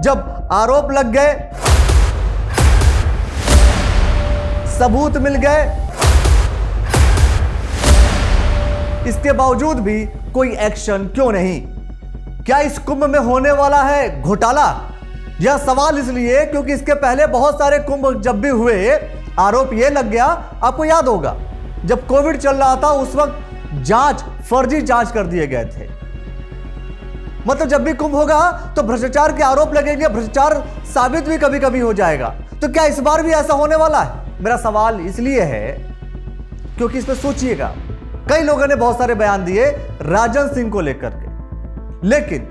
जब आरोप लग गए, सबूत मिल गए, इसके बावजूद भी कोई एक्शन क्यों नहीं? क्या इस कुंभ में होने वाला है घोटाला? यह सवाल इसलिए क्योंकि इसके पहले बहुत सारे कुंभ जब भी हुए, आरोप यह लग गया, आपको याद होगा जब कोविड चल रहा था उस वक्त जांच, फर्जी जांच कर दिए गए थे। मतलब जब भी कुंभ होगा तो भ्रष्टाचार के आरोप लगेंगे, भ्रष्टाचार साबित भी कभी कभी हो जाएगा। तो क्या इस बार भी ऐसा होने वाला है? मेरा सवाल इसलिए है क्योंकि इस पर सोचिएगा, कई लोगों ने बहुत सारे बयान दिए राजन सिंह को लेकर के, लेकिन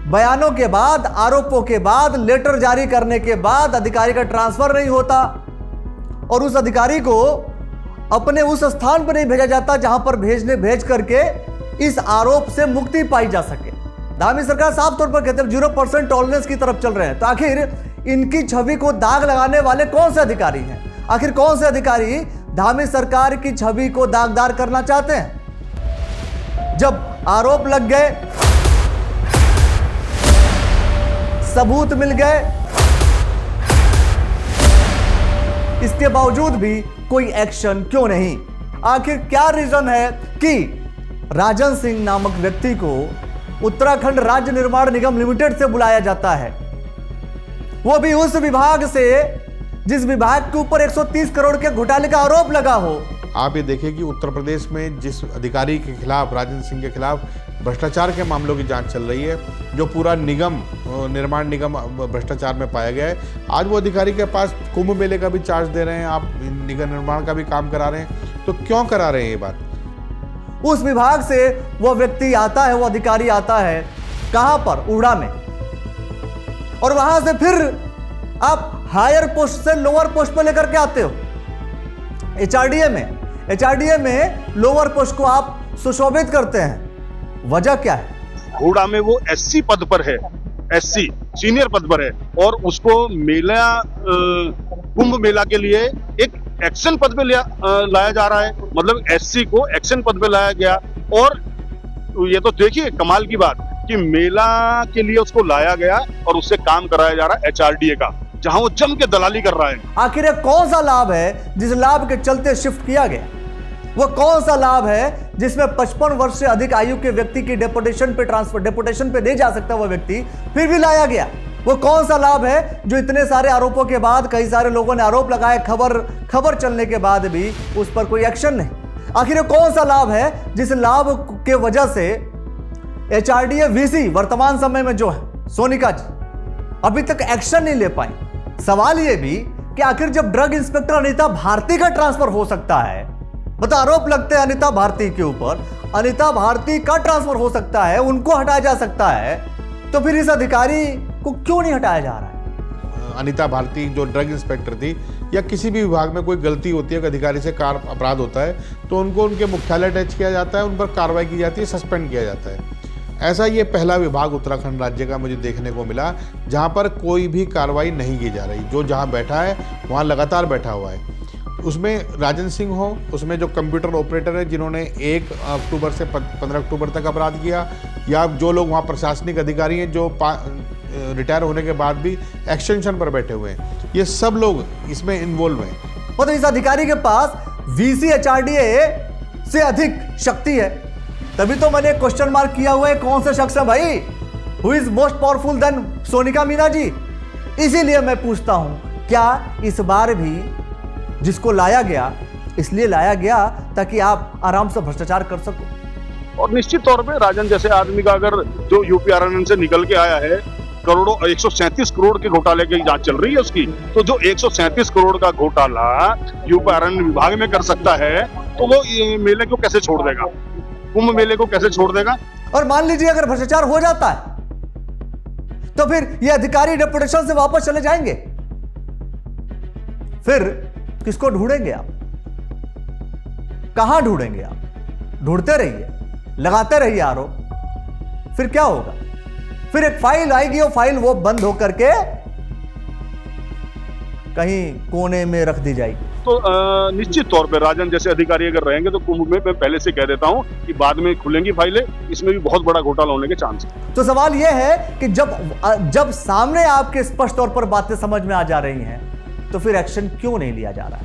बयानों के बाद, आरोपों के बाद, लेटर जारी करने के बाद अधिकारी का ट्रांसफर नहीं होता और उस अधिकारी को अपने उस स्थान पर नहीं भेजा जाता जहां पर भेज करके इस आरोप से मुक्ति पाई जा सके। धामी सरकार साफ तौर पर कहते हैं 0% टॉलरेंस की तरफ चल रहे हैं। तो आखिर इनकी छवि को दाग लगाने वाले कौन से अधिकारी हैं? आखिर कौन से अधिकारी धामी सरकार की छवि को दागदार करना चाहते हैं? जब आरोप लग गए, सबूत मिल गए, इसके बावजूद भी कोई एक्शन क्यों नहीं? आखिर क्या रीजन है कि राजन सिंह नामक व्यक्ति को उत्तराखंड राज्य निर्माण निगम लिमिटेड से बुलाया जाता है, वो भी उस विभाग से जिस विभाग के ऊपर 130 करोड़ के घोटाले का आरोप लगा हो? आप ये देखिए कि उत्तर प्रदेश में जिस अधिकारी के खिलाफ, राजन सिंह के खिलाफ भ्रष्टाचार के मामलों की जांच चल रही है, जो पूरा निगम, निर्माण निगम भ्रष्टाचार में पाया गया है, आज वो अधिकारी के पास कुंभ मेले का भी चार्ज दे रहे हैं, आप निगम निर्माण का भी काम करा रहे हैं, तो क्यों करा रहे हैं ये बात? उस विभाग से वो व्यक्ति आता है, वो अधिकारी आता है कहां पर? उड़ा में, और वहां से फिर आप हायर पोस्ट से लोअर पोस्ट पर लेकर के आते हो एचआरडीए में। एचआरडीए में लोअर पोस्ट को आप सुशोभित करते हैं, वजह क्या है? हुडा में वो एससी पद पर है, एससी सीनियर पद पर है, और उसको मेला, कुंभ मेला के लिए एक एक्शन पद पे लाया जा रहा है। मतलब एससी को एक्शन पद पे लाया गया, और ये तो देखिए कमाल की बात कि मेला के लिए उसको लाया गया और उससे काम कराया जा रहा है एचआरडीए का, जहां वो जम के दलाली कर रहा है। आखिर कौन सा लाभ है जिस लाभ के चलते शिफ्ट किया गया? वो कौन सा लाभ है जिसमें 55 वर्ष से अधिक आयु के व्यक्ति की डेपुटेशन पे नहीं जा सकता वो व्यक्ति, फिर भी लाया गया? वो कौन सा लाभ है जो इतने सारे आरोपों के बाद, कई सारे लोगों ने आरोप लगाए, खबर चलने के बाद भी उस पर कोई एक्शन नहीं? आखिर कौन सा लाभ है जिस लाभ के वजह से एचआरडीए वीसी वर्तमान समय में जो है सोनिका जी अभी तक एक्शन नहीं ले पाई? सवाल यह भी कि आखिर जब ड्रग इंस्पेक्टर अनीता भारती का ट्रांसफर हो सकता है, मतलब आरोप लगते हैं अनीता भारती के ऊपर, अनीता भारती का ट्रांसफर हो सकता है, उनको हटाया जा सकता है, तो फिर इस अधिकारी को क्यों नहीं हटाया जा रहा है? अनीता भारती जो ड्रग इंस्पेक्टर थी, या किसी भी विभाग में कोई गलती होती है, अधिकारी से अपराध होता है, तो उनको उनके मुख्यालय अटैच किया जाता है, उन पर कार्रवाई की जाती है, सस्पेंड किया जाता है। ऐसा ये पहला विभाग उत्तराखंड राज्य का मुझे देखने को मिला जहाँ पर कोई भी कार्रवाई नहीं की जा रही। जो जहाँ बैठा है वहाँ लगातार बैठा हुआ है। उसमें राजन सिंह हो, उसमें जो कंप्यूटर ऑपरेटर है जिन्होंने 1 अक्टूबर से 15 अक्टूबर तक अपराध किया, या जो लोग वहाँ प्रशासनिक अधिकारी हैं जो रिटायर होने के बाद भी एक्सटेंशन पर बैठे हुए हैं, ये सब लोग इसमें इन्वॉल्व हैं। मतलब इस अधिकारी के पास वीसी एचआरडीए से अधिक शक्ति है, तभी तो मैंने क्वेश्चन मार्क किया हुआ है कौन सा शख्स है भाई, who is most powerful than Sonika Meena ji. इसीलिए मैं पूछता हूं, क्या इस बार भी जिसको लाया गया इसलिए लाया गया ताकि आप आराम से भ्रष्टाचार कर सको? और निश्चित तौर पे राजन जैसे आदमी का अगर जो यूपीआरएनएन से निकल के आया है, करोड़ों 137 करोड़ के घोटाले की जांच चल रही है उसकी, तो जो 137 करोड़ का घोटाला यूपीआरएनएन विभाग में कर सकता है, तो वो मेले को कैसे छोड़ देगा, कुंभ मेले को कैसे छोड़ देगा? और मान लीजिए अगर भ्रष्टाचार हो जाता है तो फिर ये अधिकारी डेपुटेशन से वापस चले जाएंगे, फिर किसको ढूंढेंगे आप? कहां ढूंढेंगे आप? ढूंढते रहिए, लगाते रहिए आरोप, फिर क्या होगा? फिर एक फाइल आएगी, वो फाइल वो बंद होकर के कहीं कोने में रख दी जाएगी। तो निश्चित तौर पे राजन जैसे अधिकारी अगर रहेंगे तो कुंभ में मैं पहले से कह देता हूं कि बाद में खुलेंगी फाइलें, इसमें भी बहुत बड़ा घोटाला होने के चांस है। तो सवाल यह है कि जब सामने आपके स्पष्ट तौर पर बातें समझ में आ जा रही हैं तो फिर एक्शन क्यों नहीं लिया जा रहा है?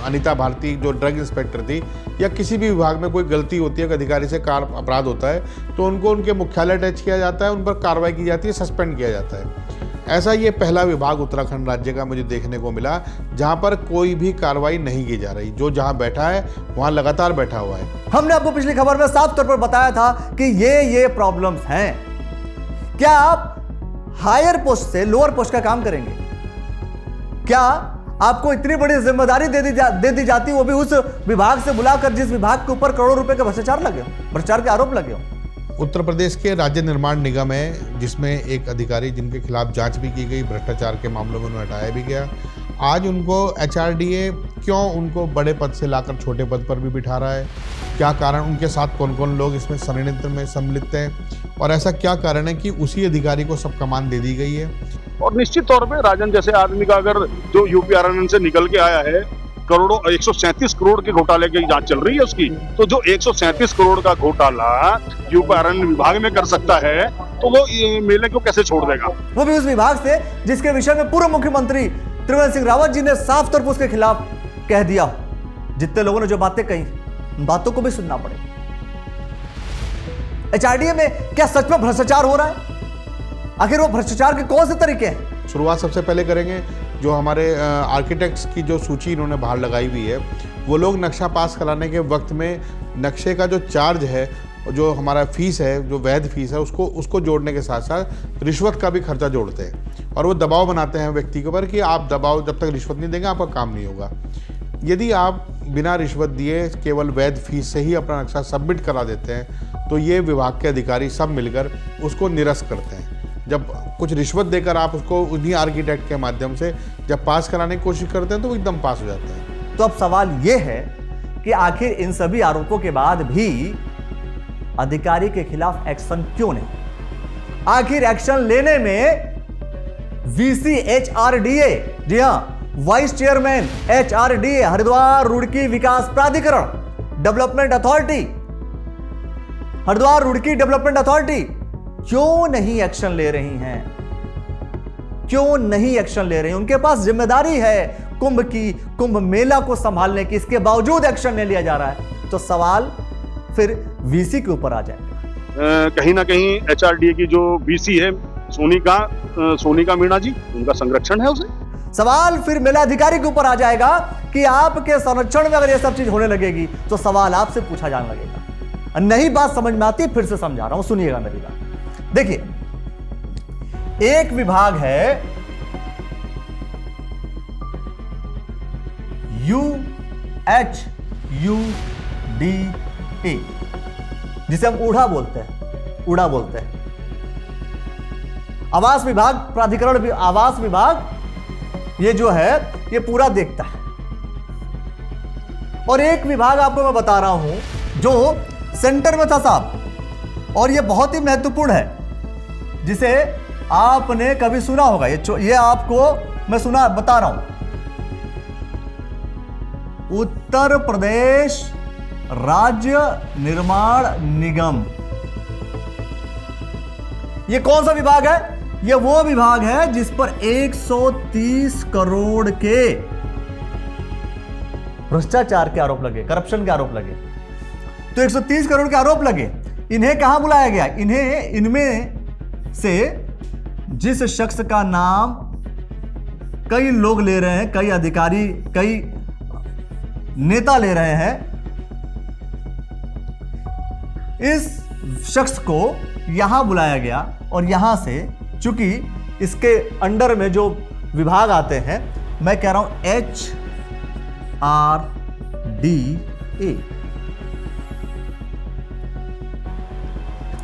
अनीता भारती जो ड्रग इंस्पेक्टर थी, या किसी भी विभाग में कोई गलती होती है, अधिकारी से अपराध होता है तो उनको उनके मुख्यालय अटैच किया जाता है, उन पर कार्रवाई की जाती है, सस्पेंड किया जाता है। ऐसा ये पहला विभाग उत्तराखंड राज्य का मुझे देखने को मिला जहां पर कोई भी कार्रवाई नहीं की जा रही। जो जहां बैठा है वहां लगातार बैठा हुआ है। हमने आपको पिछली खबर में साफ तौर पर बताया था कि ये प्रॉब्लम्स हैं। क्या आप हायर पोस्ट से लोअर पोस्ट का काम करेंगे? क्या आपको इतनी बड़ी जिम्मेदारी दे दी जाती, वो भी उस विभाग से बुलाकर जिस विभाग के ऊपर करोड़ों रुपए के भ्रष्टाचार के आरोप लगे हो? उत्तर प्रदेश के राज्य निर्माण निगम है जिसमें एक अधिकारी जिनके खिलाफ जांच भी की गई, भ्रष्टाचार के मामलों में उन्हें हटाया भी गया। आज उनको HRDA क्यों उनको बड़े पद से लाकर छोटे पद पर भी बिठा रहा है? क्या कारण, उनके साथ कौन कौन लोग इसमें षड्यंत्र में सम्मिलित हैं, और ऐसा क्या कारण है कि उसी अधिकारी को सब कमान दे दी गई है? और निश्चित तौर पे राजन जैसे आदमी का अगर जो UPRNN से निकल के आया है, करोड़ों 137 करोड़ के घोटाले की जांच चल रही है उसकी, तो जो 137 करोड़ का घोटाला UPRNN विभाग में कर सकता है तो वो मेले को कैसे छोड़ देगा? वो भी उस विभाग से जिसके विषय में पूर्व मुख्यमंत्री त्रिवेंद्र सिंह रावत जी ने साफ तौर पर उसके खिलाफ कह दिया। जितने लोगों ने जो बातें कही, उन बातों को भी सुनना पड़ेगा। HRDA में क्या सच में भ्रष्टाचार हो रहा है? आखिर वो भ्रष्टाचार के कौन से तरीके हैं? शुरुआत सबसे पहले करेंगे जो हमारे आर्किटेक्ट्स की जो सूची इन्होंने बाहर लगाई हुई है, वो लोग नक्शा पास कराने के वक्त में नक्शे का जो चार्ज है, जो हमारा फीस है, जो वैध फीस है, उसको जोड़ने के साथ साथ रिश्वत का भी खर्चा जोड़ते हैं, और वो दबाव बनाते हैं व्यक्ति के ऊपर कि आप दबाव जब तक रिश्वत नहीं देंगे आपका काम नहीं होगा। यदि आप बिना रिश्वत दिए केवल वैध फीस से ही अपना नक्शा सबमिट करा देते हैं तो ये विभाग के अधिकारी सब मिलकर उसको निरस्त करते हैं। जब कुछ रिश्वत देकर आप उसको उन्हीं आर्किटेक्ट के माध्यम से जब पास कराने की कोशिश करते हैं तो वो एकदम पास हो जाता है। तो अब सवाल यह है कि आखिर इन सभी आरोपों के बाद भी अधिकारी के खिलाफ एक्शन क्यों नहीं? आखिर एक्शन लेने में VC HRDA, जी हां, vice chairman HRDA Haridwar Roorkee Vikas Pradhikaran development authority, Haridwar Roorkee development authority क्यों नहीं एक्शन ले रही हैं? क्यों नहीं एक्शन ले रही हैं? उनके पास जिम्मेदारी है कुंभ की, कुंभ मेला को संभालने की, इसके बावजूद एक्शन नहीं लिया जा रहा है। तो सवाल फिर VC के ऊपर आ जाएगा। कहीं ना कहीं HRDA की जो VC है सोनिका मीणा जी, उनका संरक्षण है उसे। सवाल फिर मेला अधिकारी के ऊपर आ जाएगा कि आपके संरक्षण में अगर ये सब चीज होने लगेगी तो सवाल आपसे पूछा जाने लगेगा। नहीं बात समझ में आती, फिर से समझा रहा हूं, सुनिएगा मेरी बात। देखिए, एक विभाग है UHUDA, जिसे हम ऊढ़ा बोलते हैं, आवास विभाग प्राधिकरण, आवास विभाग ये जो है ये पूरा देखता है। और एक विभाग आपको मैं बता रहा हूं जो सेंटर में था साहब, और ये बहुत ही महत्वपूर्ण है, जिसे आपने कभी सुना होगा। ये आपको मैं बता रहा हूं, उत्तर प्रदेश राज्य निर्माण निगम। ये कौन सा विभाग है? ये वो विभाग है जिस पर 130 करोड़ के भ्रष्टाचार के आरोप लगे, करप्शन के आरोप लगे। तो 130 करोड़ के आरोप लगे, इन्हें कहां बुलाया गया? इनमें से जिस शख्स का नाम कई लोग ले रहे हैं, कई अधिकारी, कई नेता ले रहे हैं, इस शख्स को यहां बुलाया गया। और यहां से चूंकि इसके अंडर में जो विभाग आते हैं, मैं कह रहा हूं HRDA,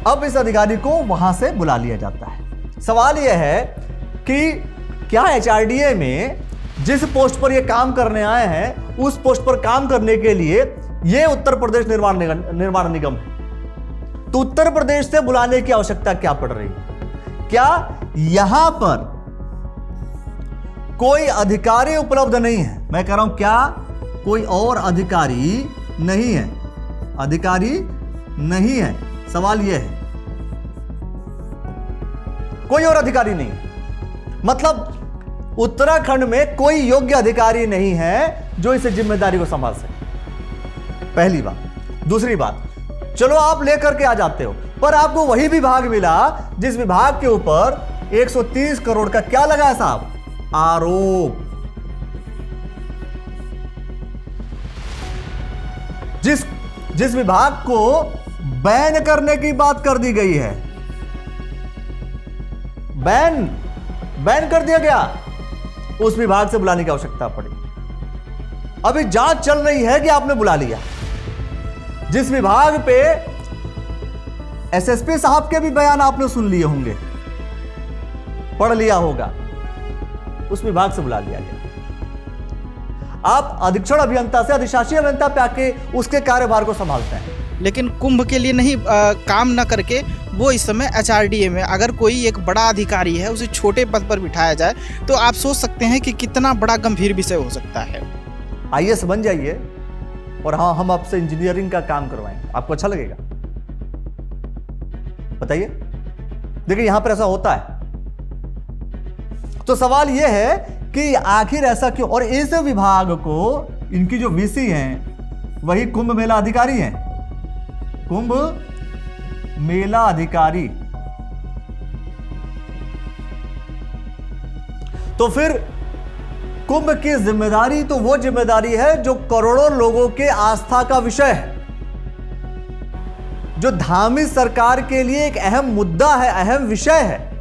अब इस अधिकारी को वहां से बुला लिया जाता है। सवाल यह है कि क्या HRDA में जिस पोस्ट पर यह काम करने आए हैं, उस पोस्ट पर काम करने के लिए यह उत्तर प्रदेश निर्माण निगम है, तो उत्तर प्रदेश से बुलाने की आवश्यकता क्या पड़ रही है? क्या यहां पर कोई अधिकारी उपलब्ध नहीं है। मैं कह रहा हूं क्या कोई और अधिकारी नहीं है? अधिकारी नहीं है। सवाल यह है, कोई और अधिकारी नहीं है, मतलब उत्तराखंड में कोई योग्य अधिकारी नहीं है जो इस जिम्मेदारी को संभाल सके। पहली बात। दूसरी बात, चलो आप लेकर के आ जाते हो, पर आपको वही विभाग मिला जिस विभाग के ऊपर 130 करोड़ का क्या लगा है साहब? आरोप। जिस विभाग को बैन करने की बात कर दी गई है, बैन कर दिया गया, उस विभाग से बुलाने की आवश्यकता पड़ी। अभी जांच चल रही है कि आपने बुला लिया। जिस विभाग पे एसएसपी साहब के भी बयान आपने सुन लिए होंगे, पढ़ लिया होगा, उस विभाग से बुला लिया गया। आप अधीक्षण अभियंता से अधिशासी अभियंता पे आके उसके कार्यभार को संभालते हैं। लेकिन कुंभ के लिए नहीं काम न करके वो इस समय एचआरडीए में, अगर कोई एक बड़ा अधिकारी है उसे छोटे पद पर बिठाया जाए तो आप सोच सकते हैं कि कितना बड़ा गंभीर विषय हो सकता है। आईएएस बन जाइए और हाँ, हम आपसे इंजीनियरिंग का काम करवाएंगे, आपको अच्छा लगेगा? बताइए। देखिए यहां पर ऐसा होता है। तो सवाल यह है कि आखिर ऐसा क्यों? और इस विभाग को, इनकी जो वीसी हैं वही कुंभ मेला अधिकारी हैं, कुंभ मेला अधिकारी। तो फिर कुंभ की जिम्मेदारी तो वो जिम्मेदारी है जो करोड़ों लोगों के आस्था का विषय है, जो धामी सरकार के लिए एक अहम मुद्दा है, अहम विषय है।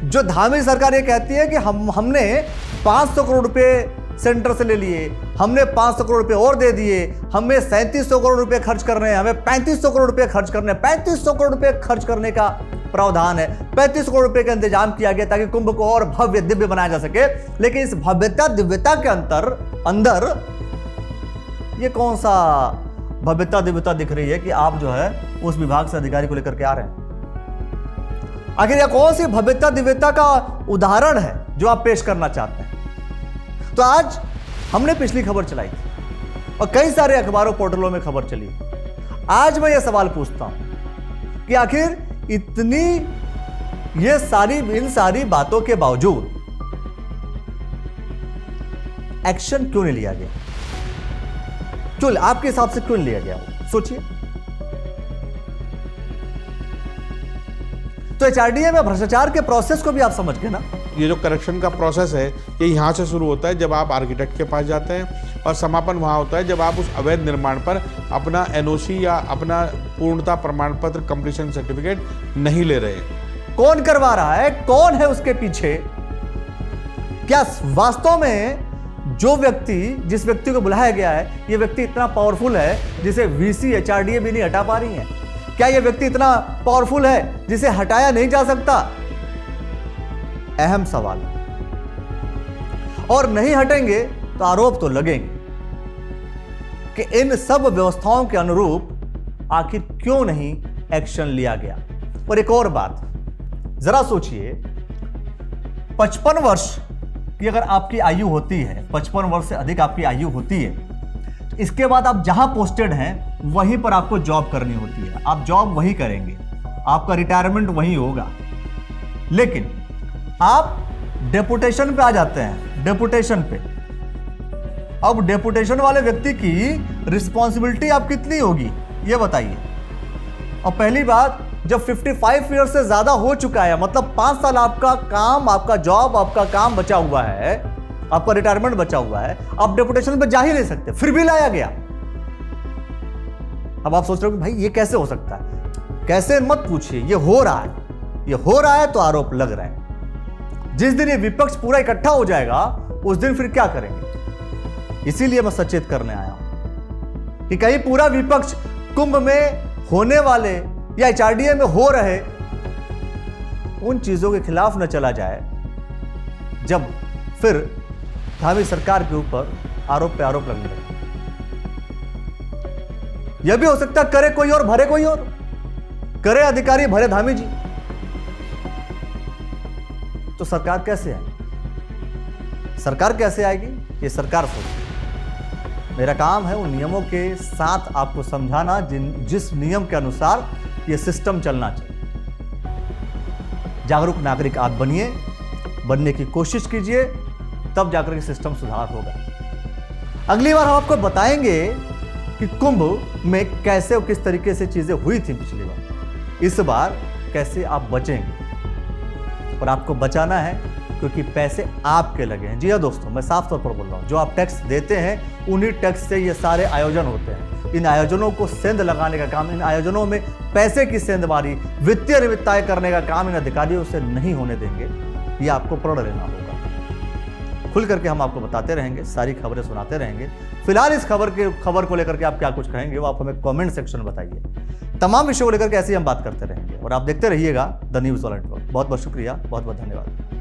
जो धामी सरकार ये कहती है कि हमने 500 करोड़ रुपए सेंटर से ले लिए, हमने 500 करोड़ रुपए और दे दिए, हमें 3700 करोड़ रुपए खर्च करने हैं, हमें 3500 करोड़ रुपए खर्च करने हैं, 3500 करोड़ रुपए खर्च करने का प्रावधान है, 35 करोड़ रुपए का इंतजाम किया गया ताकि कुंभ को और भव्य दिव्य बनाया जा सके। लेकिन इस भव्यता दिव्यता के अंदर ये कौन सा भव्यता दिव्यता दिख रही है कि आप जो है उस विभाग से अधिकारी को लेकर के आ रहे हैं? आखिर यह कौन सी भव्यता दिव्यता का उदाहरण है जो आप पेश करना चाहते हैं? तो आज हमने पिछली खबर चलाई थी और कई सारे अखबारों पोर्टलों में खबर चली। आज मैं यह सवाल पूछता हूं कि आखिर इन सारी बातों के बावजूद एक्शन क्यों नहीं लिया गया? क्यों, आपके हिसाब से क्यों नहीं लिया गया? सोचिए। तो एचआरडीए में भ्रष्टाचार के प्रोसेस को भी आप समझ गए ना। ये जो करेक्शन का प्रोसेस है ये यहाँ से शुरू होता है जब आप आर्किटेक्ट के पास जाते हैं, और समापन वहाँ होता है जब आप उस अवैध निर्माण पर अपना एनओसी या अपना पूर्णता प्रमाण पत्र, कंप्लीशन सर्टिफिकेट नहीं ले रहे। कौन करवा रहा है? कौन है उसके पीछे? क्या वास्तव में जिस व्यक्ति को बुलाया गया है, ये व्यक्ति इतना पावरफुल है जिसे वीसी एचआरडीए भी नहीं हटा पा रही है? क्या यह व्यक्ति इतना पावरफुल है जिसे हटाया नहीं जा सकता? अहम सवाल। और नहीं हटेंगे तो आरोप तो लगेंगे कि इन सब व्यवस्थाओं के अनुरूप आखिर क्यों नहीं एक्शन लिया गया। और एक और बात, जरा सोचिए, 55 वर्ष की अगर आपकी आयु होती है, 55 वर्ष से अधिक आपकी आयु होती है, तो इसके बाद आप जहां पोस्टेड हैं वहीं पर आपको जॉब करनी होती है। आप जॉब वहीं करेंगे, आपका रिटायरमेंट वहीं होगा। लेकिन आप डेपुटेशन पे आ जाते हैं, डेपुटेशन पे। अब डेपुटेशन वाले व्यक्ति की रिस्पॉन्सिबिलिटी आप कितनी होगी ये बताइए। और पहली बात, जब 55 ईयर से ज्यादा हो चुका है, मतलब 5 साल आपका काम, आपका जॉब, आपका काम बचा हुआ है, आपका रिटायरमेंट बचा हुआ है, आप डेपुटेशन पे जा ही नहीं सकते, फिर भी लाया गया। अब आप सोच रहे हो कि भाई ये कैसे हो सकता है? कैसे मत पूछिए, ये हो रहा है। ये हो रहा है तो आरोप लग रहे हैं। जिस दिन ये विपक्ष पूरा इकट्ठा हो जाएगा उस दिन फिर क्या करेंगे? इसीलिए मैं सचेत करने आया हूं कि कहीं पूरा विपक्ष कुंभ में होने वाले या एचआरडीए में हो रहे उन चीजों के खिलाफ न चला जाए, जब फिर धामी सरकार के ऊपर आरोप पे आरोप लगने लगे। यह भी हो सकता करे कोई और भरे कोई और, करे अधिकारी भरे धामी जी, तो सरकार कैसे है? सरकार कैसे आएगी ये सरकार सोचे। मेरा काम है उन नियमों के साथ आपको समझाना जिस नियम के अनुसार ये सिस्टम चलना चाहिए। जागरूक नागरिक आप बनिए, बनने की कोशिश कीजिए, तब जाकर के सिस्टम सुधार होगा। अगली बार हम आपको बताएंगे कि कुंभ में कैसे और किस तरीके से चीजें हुई थी पिछली बार, इस बार कैसे आप बचेंगे। और आपको बचाना है क्योंकि पैसे आपके लगे हैं। जी हाँ दोस्तों, मैं साफ तौर पर बोल रहा हूं, जो आप टैक्स देते हैं उन्हीं टैक्स से ये सारे आयोजन होते हैं। इन आयोजनों को सेंध लगाने का काम, इन आयोजनों में पैसे की सेंधमारी, वित्तीय निमित्ताएं करने का काम इन अधिकारियों से नहीं होने देंगे। ये आपको प्रण लेना होगा। खुल करके हम आपको बताते रहेंगे, सारी खबरें सुनाते रहेंगे। फिलहाल इस खबर को लेकर के आप क्या कुछ कहेंगे वो आप हमें कमेंट सेक्शन में बताइए। तमाम विषयों को लेकर के ऐसे ही हम बात करते रहेंगे और आप देखते रहिएगा द न्यूज़ वाला नेटवर्क। बहुत बहुत शुक्रिया, बहुत बहुत धन्यवाद।